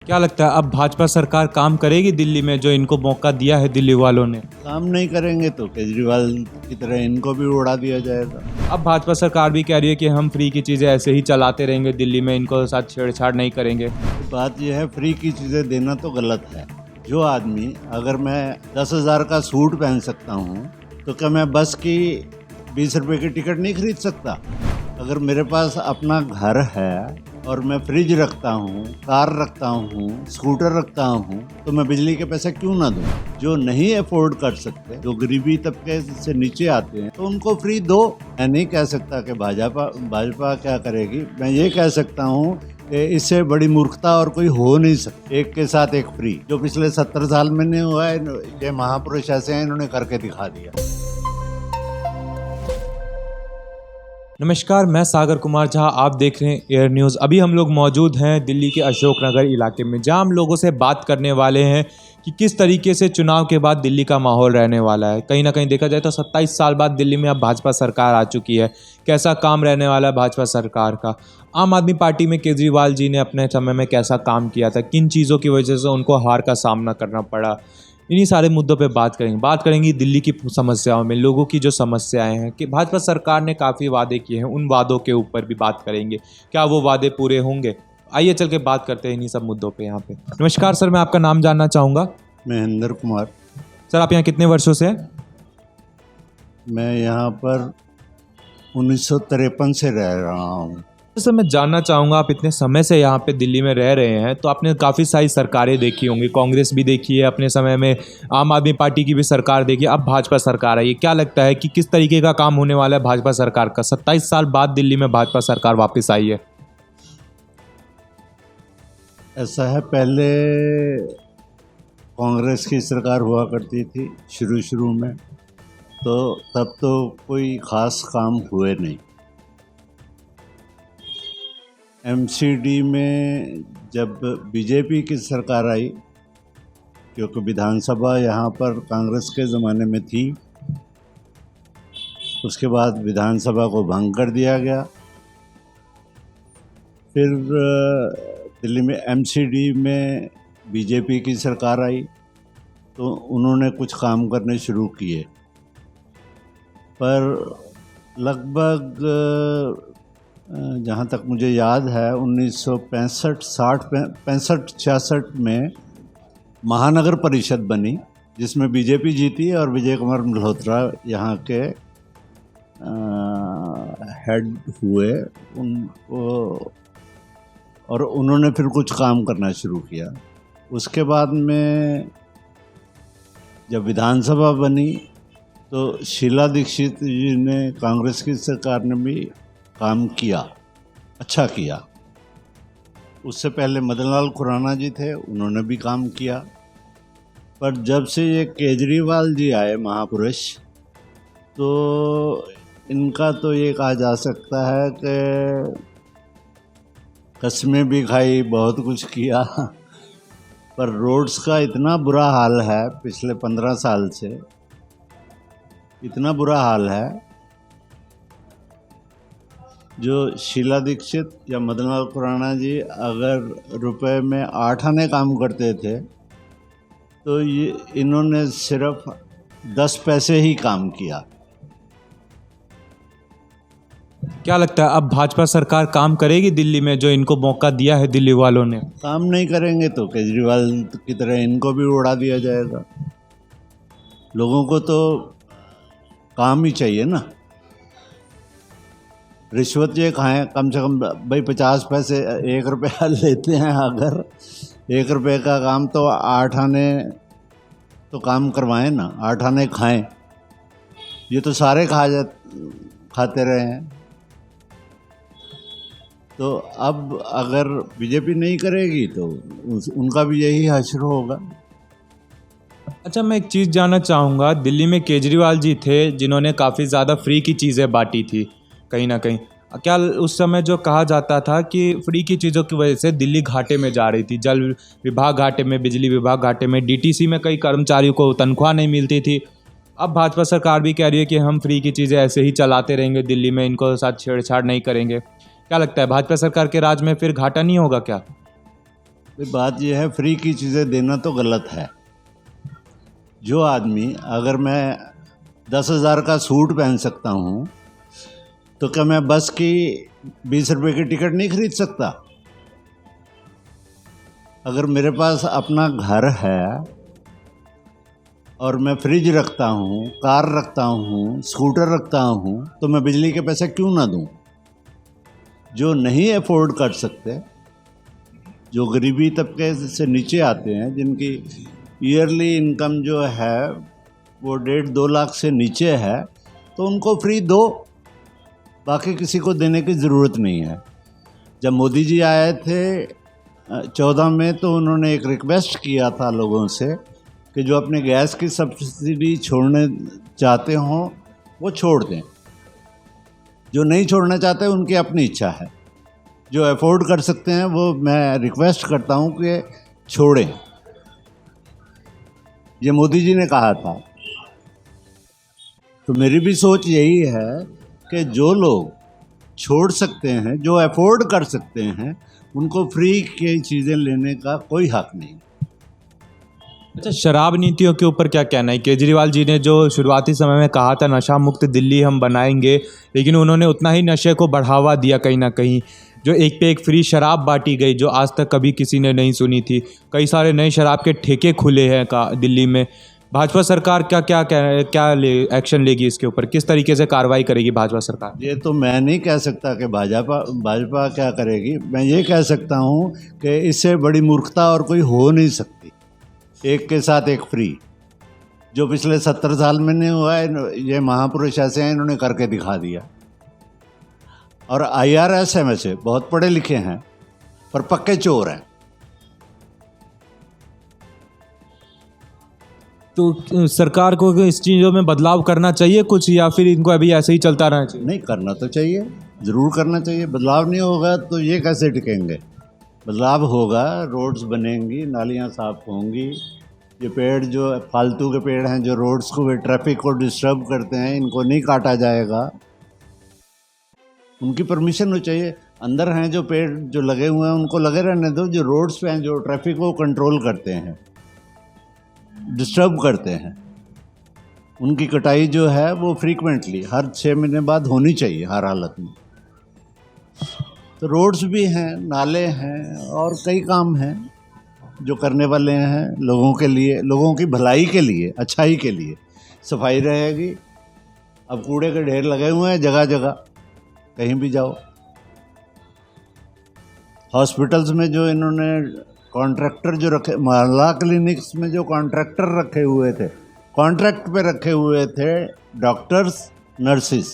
क्या लगता है अब भाजपा सरकार काम करेगी दिल्ली में, जो इनको मौका दिया है दिल्ली वालों ने? काम नहीं करेंगे तो केजरीवाल की तरह इनको भी उड़ा दिया जाएगा। अब भाजपा सरकार भी कह रही है कि हम फ्री की चीज़ें ऐसे ही चलाते रहेंगे दिल्ली में, इनको साथ छेड़छाड़ नहीं करेंगे। बात यह है, फ्री की चीज़ें देना तो गलत है। जो आदमी, अगर मैं 10,000 का सूट पहन सकता हूँ तो क्या मैं बस की 20 रुपए की टिकट नहीं खरीद सकता? अगर मेरे पास अपना घर है और मैं फ्रिज रखता हूँ, कार रखता हूँ, स्कूटर रखता हूँ, तो मैं बिजली के पैसे क्यों ना दूँ? जो नहीं अफोर्ड कर सकते, जो गरीबी तबके से नीचे आते हैं, तो उनको फ्री दो। मैं नहीं कह सकता कि भाजपा क्या करेगी। मैं ये कह सकता हूँ कि इससे बड़ी मूर्खता और कोई हो नहीं सकती। एक के साथ एक फ्री, जो पिछले 70 साल में नहीं हुआ है। ये महापुरुष ऐसे हैं, इन्होंने करके दिखा दिया। नमस्कार, मैं सागर कुमार झा, आप देख रहे हैं एयर न्यूज़। अभी हम लोग मौजूद हैं दिल्ली के अशोक नगर इलाके में, जहां हम लोगों से बात करने वाले हैं कि किस तरीके से चुनाव के बाद दिल्ली का माहौल रहने वाला है। कहीं ना कहीं देखा जाए तो 27 साल बाद दिल्ली में अब भाजपा सरकार आ चुकी है। कैसा काम रहने वाला है भाजपा सरकार का? आम आदमी पार्टी में केजरीवाल जी ने अपने समय में कैसा काम किया था, किन चीज़ों की वजह से उनको हार का सामना करना पड़ा, इन्हीं सारे मुद्दों पे बात करेंगे दिल्ली की समस्याओं में, लोगों की जो समस्याएं हैं कि भाजपा सरकार ने काफ़ी वादे किए हैं, उन वादों के ऊपर भी बात करेंगे। क्या वो वादे पूरे होंगे? आइए चल के बात करते हैं इन्हीं सब मुद्दों पे यहाँ पे। नमस्कार सर, मैं आपका नाम जानना चाहूँगा। महेंद्र कुमार। सर, आप यहाँ कितने वर्षों से हैं? मैं यहाँ पर 1953 से रह रहा हूँ। सर, मैं जानना चाहूँगा, आप इतने समय से यहाँ पे दिल्ली में रह रहे हैं तो आपने काफ़ी सारी सरकारें देखी होंगी। कांग्रेस भी देखी है अपने समय में, आम आदमी पार्टी की भी सरकार देखी है, अब भाजपा सरकार आई है। क्या लगता है कि किस तरीके का काम होने वाला है भाजपा सरकार का? 27 साल बाद दिल्ली में भाजपा सरकार वापस आई है। ऐसा है, पहले कांग्रेस की सरकार हुआ करती थी शुरू में, तो तब तो कोई ख़ास काम हुए नहीं। एमसीडी में जब बीजेपी की सरकार आई, क्योंकि विधानसभा यहाँ पर कांग्रेस के ज़माने में थी, उसके बाद विधानसभा को भंग कर दिया गया। फिर दिल्ली में एमसीडी में बीजेपी की सरकार आई तो उन्होंने कुछ काम करने शुरू किए, पर लगभग जहाँ तक मुझे याद है 1965-66 में महानगर परिषद बनी, जिसमें बीजेपी जीती और विजय कुमार मल्होत्रा यहाँ के हेड हुए। और उन्होंने फिर कुछ काम करना शुरू किया। उसके बाद में जब विधानसभा बनी तो शीला दीक्षित जी ने, कांग्रेस की सरकार ने भी काम किया, अच्छा किया। उससे पहले मदन लाल खुराना जी थे, उन्होंने भी काम किया। पर जब से ये केजरीवाल जी आए महापुरुष, तो इनका तो ये कहा जा सकता है कि कस्में भी खाई, बहुत कुछ किया, पर रोड्स का इतना बुरा हाल है, पिछले 15 साल से इतना बुरा हाल है, जो शीला दीक्षित या मदन लाल खुराना जी अगर रुपए में 8 आने काम करते थे, तो ये इन्होंने सिर्फ 10 पैसे ही काम किया। क्या लगता है अब भाजपा सरकार काम करेगी दिल्ली में, जो इनको मौका दिया है दिल्ली वालों ने? काम नहीं करेंगे तो केजरीवाल की तरह इनको भी उड़ा दिया जाएगा। लोगों को तो काम ही चाहिए ना। रिश्वत ये खाएं, कम से कम भाई 50 पैसे, 1 रुपया लेते हैं। अगर 1 रुपये का काम तो 8 आने तो काम करवाएं ना, 8 आने खाएं। ये तो सारे खाते रहे हैं। तो अब अगर बीजेपी नहीं करेगी तो उनका भी यही हश्र होगा। अच्छा, मैं एक चीज़ जानना चाहूँगा, दिल्ली में केजरीवाल जी थे जिन्होंने काफ़ी ज़्यादा फ्री की चीज़ें बांटी थी कहीं ना कहीं। क्या उस समय जो कहा जाता था कि फ्री की चीज़ों की वजह से दिल्ली घाटे में जा रही थी, जल विभाग घाटे में, बिजली विभाग घाटे में, डीटीसी में कई कर्मचारियों को तनख्वाह नहीं मिलती थी। अब भाजपा सरकार भी कह रही है कि हम फ्री की चीज़ें ऐसे ही चलाते रहेंगे दिल्ली में, इनको साथ छेड़छाड़ नहीं करेंगे। क्या लगता है भाजपा सरकार के राज में फिर घाटा नहीं होगा क्या? भाई बात यह है, फ्री की चीज़ें देना तो गलत है। जो आदमी, अगर मैं 10,000 का सूट पहन सकता हूँ तो क्या मैं बस की 20 रुपए की टिकट नहीं खरीद सकता? अगर मेरे पास अपना घर है और मैं फ्रिज रखता हूँ, कार रखता हूँ, स्कूटर रखता हूँ, तो मैं बिजली के पैसे क्यों ना दूँ? जो नहीं अफोर्ड कर सकते, जो गरीबी तबके से नीचे आते हैं, जिनकी ईयरली इनकम जो है वो 1.5-2 लाख से नीचे है, तो उनको फ्री दो, बाकी किसी को देने की ज़रूरत नहीं है। जब मोदी जी आए थे 14 में, तो उन्होंने एक रिक्वेस्ट किया था लोगों से कि जो अपने गैस की सब्सिडी छोड़ने चाहते हों वो छोड़ दें, जो नहीं छोड़ना चाहते उनकी अपनी इच्छा है। जो अफोर्ड कर सकते हैं वो मैं रिक्वेस्ट करता हूं कि छोड़ें। ये मोदी जी ने कहा था। तो मेरी भी सोच यही है कि जो लोग छोड़ सकते हैं, जो अफोर्ड कर सकते हैं, उनको फ्री की चीज़ें लेने का कोई हक नहीं। अच्छा, शराब नीतियों के ऊपर क्या कहना है? केजरीवाल जी ने जो शुरुआती समय में कहा था नशा मुक्त दिल्ली हम बनाएंगे, लेकिन उन्होंने उतना ही नशे को बढ़ावा दिया कहीं ना कहीं। जो एक पे एक फ्री शराब बांटी गई जो आज तक कभी किसी ने नहीं सुनी थी। कई सारे नए शराब के ठेके खुले हैं का दिल्ली में। भाजपा सरकार क्या एक्शन लेगी इसके ऊपर? किस तरीके से कार्रवाई करेगी भाजपा सरकार? ये तो मैं नहीं कह सकता कि भाजपा क्या करेगी। मैं ये कह सकता हूँ कि इससे बड़ी मूर्खता और कोई हो नहीं सकती। एक के साथ एक फ्री, जो पिछले 70 साल में नहीं हुआ है, ये महापुरुष ऐसे हैं, इन्होंने करके दिखा दिया। और IRS है, वैसे बहुत पढ़े लिखे हैं पर पक्के चोर हैं। तो सरकार को इस चीज़ों में बदलाव करना चाहिए कुछ, या फिर इनको अभी ऐसे ही चलता रहना चाहिए? नहीं, करना तो चाहिए, ज़रूर करना चाहिए। बदलाव नहीं होगा तो ये कैसे टिकेंगे? बदलाव होगा, रोड्स बनेंगी, नालियाँ साफ होंगी। ये पेड़ जो फालतू के पेड़ हैं, जो रोड्स को, ट्रैफिक को डिस्टर्ब करते हैं, इनको नहीं काटा जाएगा। उनकी परमिशन हो चाहिए। अंदर हैं जो पेड़ जो लगे हुए हैं उनको लगे रहने दो। जो रोड्स पे हैं, जो ट्रैफिक को कंट्रोल करते हैं, डिस्टर्ब करते हैं, उनकी कटाई जो है वो फ्रीक्वेंटली हर 6 महीने बाद होनी चाहिए, हर हालत में। तो रोड्स भी हैं, नाले हैं, और कई काम हैं जो करने वाले हैं लोगों के लिए, लोगों की भलाई के लिए, अच्छाई के लिए। सफाई रहेगी। अब कूड़े के ढेर लगे हुए हैं जगह जगह, कहीं भी जाओ। हॉस्पिटल्स में जो इन्होंने कॉन्ट्रैक्टर जो रखे, मोहल्ला क्लिनिक्स में जो कॉन्ट्रैक्टर रखे हुए थे, कॉन्ट्रैक्ट पे रखे हुए थे डॉक्टर्स, नर्सिस,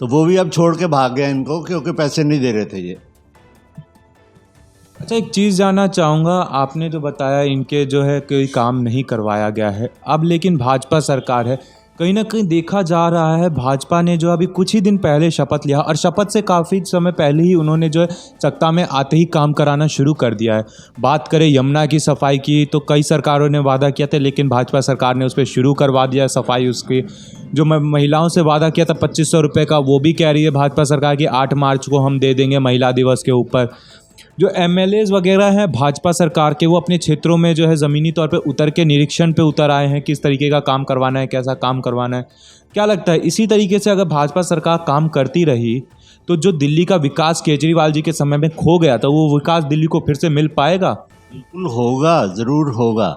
तो वो भी अब छोड़ के भाग गए इनको, क्योंकि पैसे नहीं दे रहे थे ये। अच्छा, एक चीज़ जानना चाहूँगा, आपने जो बताया इनके जो है कोई काम नहीं करवाया गया है अब, लेकिन भाजपा सरकार है, कहीं ना कहीं देखा जा रहा है भाजपा ने जो अभी कुछ ही दिन पहले शपथ लिया, और शपथ से काफ़ी समय पहले ही उन्होंने जो है सत्ता में आते ही काम कराना शुरू कर दिया है। बात करें यमुना की सफाई की, तो कई सरकारों ने वादा किया था, लेकिन भाजपा सरकार ने उस पर शुरू करवा दिया सफाई उसकी। जो महिलाओं से वादा किया था 2500 रुपये का, वो भी कह रही है भाजपा सरकार की 8 मार्च को हम दे देंगे महिला दिवस के ऊपर। जो MLAs वगैरह हैं भाजपा सरकार के, वो अपने क्षेत्रों में जो है ज़मीनी तौर पे उतर के निरीक्षण पे उतर आए हैं, किस तरीके का काम करवाना है, कैसा काम करवाना है। क्या लगता है इसी तरीके से अगर भाजपा सरकार काम करती रही तो जो दिल्ली का विकास केजरीवाल जी के समय में खो गया था, वो विकास दिल्ली को फिर से मिल पाएगा? बिल्कुल होगा, ज़रूर होगा।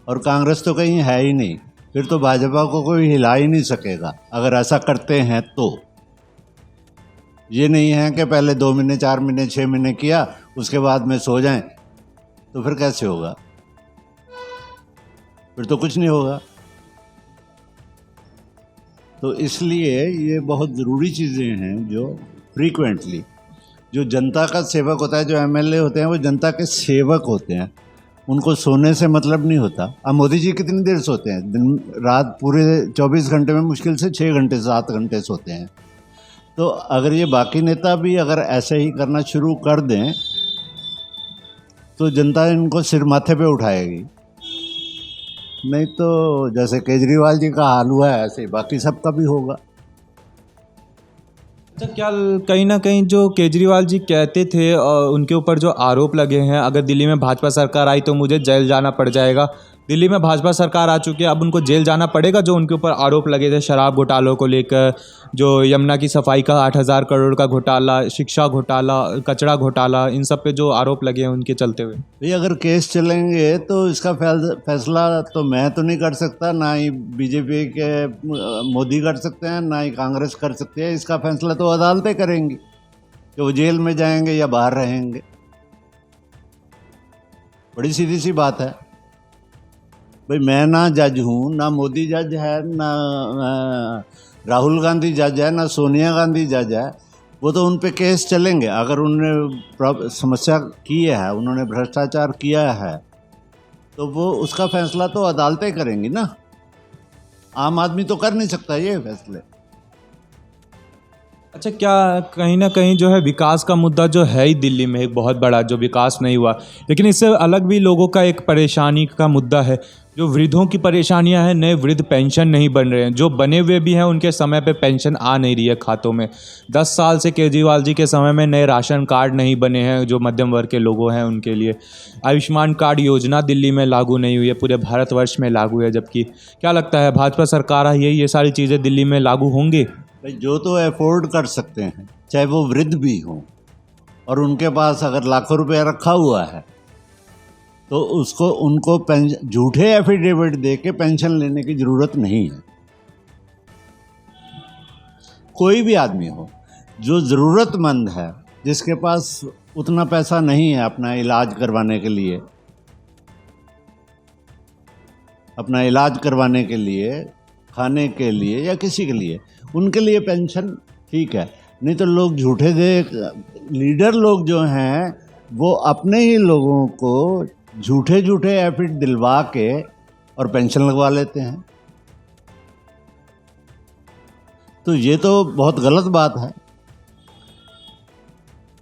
और कांग्रेस तो कहीं है ही नहीं, फिर तो भाजपा को कोई हिला ही नहीं सकेगा अगर ऐसा करते हैं तो। ये नहीं है कि पहले 2 महीने, 4 महीने, 6 महीने किया, उसके बाद में सो जाएं, तो फिर कैसे होगा? फिर तो कुछ नहीं होगा। तो इसलिए ये बहुत ज़रूरी चीज़ें हैं जो फ्रीक्वेंटली, जो जनता का सेवक होता है, जो MLA होते हैं वो जनता के सेवक होते हैं, उनको सोने से मतलब नहीं होता। अब मोदी जी कितनी देर सोते हैं? दिन रात पूरे 24 घंटे में मुश्किल से 6 घंटे 7 घंटे सोते हैं। तो अगर ये बाकी नेता भी अगर ऐसे ही करना शुरू कर दें तो जनता इनको सिर माथे पे उठाएगी। नहीं तो जैसे केजरीवाल जी का हाल हुआ है, ऐसे बाकी सबका भी होगा। अच्छा, क्या कहीं ना कहीं जो केजरीवाल जी कहते थे उनके ऊपर जो आरोप लगे हैं, अगर दिल्ली में भाजपा सरकार आई तो मुझे जेल जाना पड़ जाएगा, दिल्ली में भाजपा सरकार आ चुकी है, अब उनको जेल जाना पड़ेगा? जो उनके ऊपर आरोप लगे थे शराब घोटालों को लेकर, जो यमुना की सफाई का 8,000 करोड़ का घोटाला, शिक्षा घोटाला, कचरा घोटाला, इन सब पे जो आरोप लगे हैं उनके चलते हुए। भाई अगर केस चलेंगे तो इसका फैसला तो मैं तो नहीं कर सकता, ना ही बीजेपी के मोदी कर सकते हैं, ना ही कांग्रेस कर सकती है। इसका फैसला तो अदालतें करेंगी कि वो जेल में जाएंगे या बाहर रहेंगे। बड़ी सीधी सी बात है। भाई मैं ना जज हूँ, ना मोदी जज है, ना राहुल गांधी जज है, ना सोनिया गांधी जज है। वो तो उन पे केस चलेंगे। अगर उन्होंने समस्या की है, उन्होंने भ्रष्टाचार किया है, तो वो उसका फैसला तो अदालतें करेंगी ना। आम आदमी तो कर नहीं सकता ये फैसले। अच्छा, क्या कहीं ना कहीं जो है विकास का मुद्दा जो है ही दिल्ली में एक बहुत बड़ा, जो विकास नहीं हुआ, लेकिन इससे अलग भी लोगों का एक परेशानी का मुद्दा है, जो वृद्धों की परेशानियां हैं। नए वृद्ध पेंशन नहीं बन रहे हैं, जो बने हुए भी हैं उनके समय पे पेंशन आ नहीं रही है खातों में। 10 साल से केजरीवाल जी के समय में नए राशन कार्ड नहीं बने हैं जो मध्यम वर्ग के लोगों हैं उनके लिए। आयुष्मान कार्ड योजना दिल्ली में लागू नहीं हुई है, पूरे भारतवर्ष में लागू है। जबकि क्या लगता है, भाजपा सरकार आई है, ये सारी चीज़ें दिल्ली में लागू होंगे? भाई जो तो अफोर्ड कर सकते हैं, चाहे वो वृद्ध भी हों, और उनके पास अगर लाखों रुपया रखा हुआ है, तो उनको झूठे एफिडेविट दे के पेंशन लेने की ज़रूरत नहीं है। कोई भी आदमी हो जो ज़रूरतमंद है, जिसके पास उतना पैसा नहीं है अपना इलाज करवाने के लिए, खाने के लिए या किसी के लिए, उनके लिए पेंशन ठीक है। नहीं तो लोग झूठे लीडर लोग जो हैं वो अपने ही लोगों को झूठे एफिड दिलवा के और पेंशन लगवा लेते हैं। तो ये तो बहुत गलत बात है।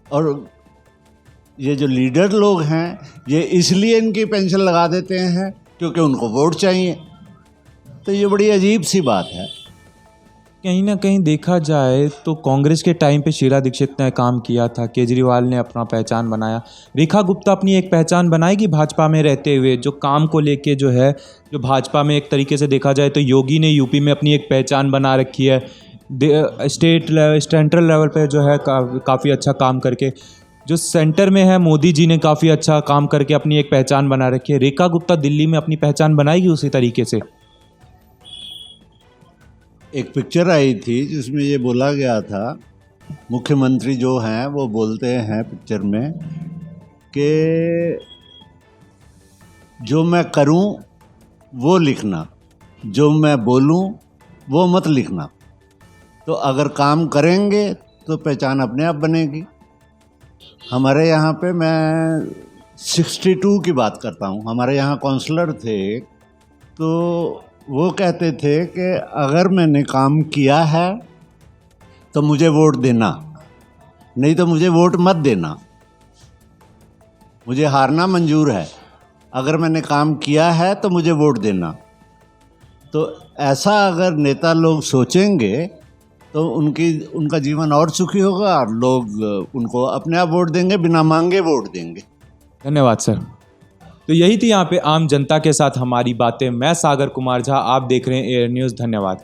और ये जो लीडर लोग हैं, ये इसलिए इनकी पेंशन लगा देते हैं क्योंकि उनको वोट चाहिए। तो ये बड़ी अजीब सी बात है। कहीं ना कहीं देखा जाए तो कांग्रेस के टाइम पे शीला दीक्षित ने काम किया था, केजरीवाल ने अपना पहचान बनाया, रेखा गुप्ता अपनी एक पहचान बनाएगी भाजपा में रहते हुए, जो काम को लेके जो है, जो भाजपा में एक तरीके से देखा जाए तो योगी ने यूपी में अपनी एक पहचान बना रखी है, सेंट्रल लेवल पे जो है काफ़ी अच्छा काम करके, जो सेंटर में है मोदी जी ने काफ़ी अच्छा काम करके अपनी एक पहचान बना रखी है। रेखा गुप्ता दिल्ली में अपनी पहचान बनाएगी उसी तरीके से? एक पिक्चर आई थी जिसमें ये बोला गया था, मुख्यमंत्री जो हैं वो बोलते हैं पिक्चर में कि जो मैं करूं वो लिखना, जो मैं बोलूं वो मत लिखना। तो अगर काम करेंगे तो पहचान अपने आप बनेगी। हमारे यहाँ पे मैं 62 की बात करता हूँ, हमारे यहाँ काउंसलर थे, तो वो कहते थे कि अगर मैंने काम किया है तो मुझे वोट देना, नहीं तो मुझे वोट मत देना। मुझे हारना मंजूर है, अगर मैंने काम किया है तो मुझे वोट देना। तो ऐसा अगर नेता लोग सोचेंगे तो उनका जीवन और सुखी होगा, और लोग उनको अपने आप वोट देंगे, बिना मांगे वोट देंगे। धन्यवाद सर। तो यही थी यहाँ पे आम जनता के साथ हमारी बातें। मैं सागर कुमार झा, आप देख रहे हैं एयर न्यूज़। धन्यवाद।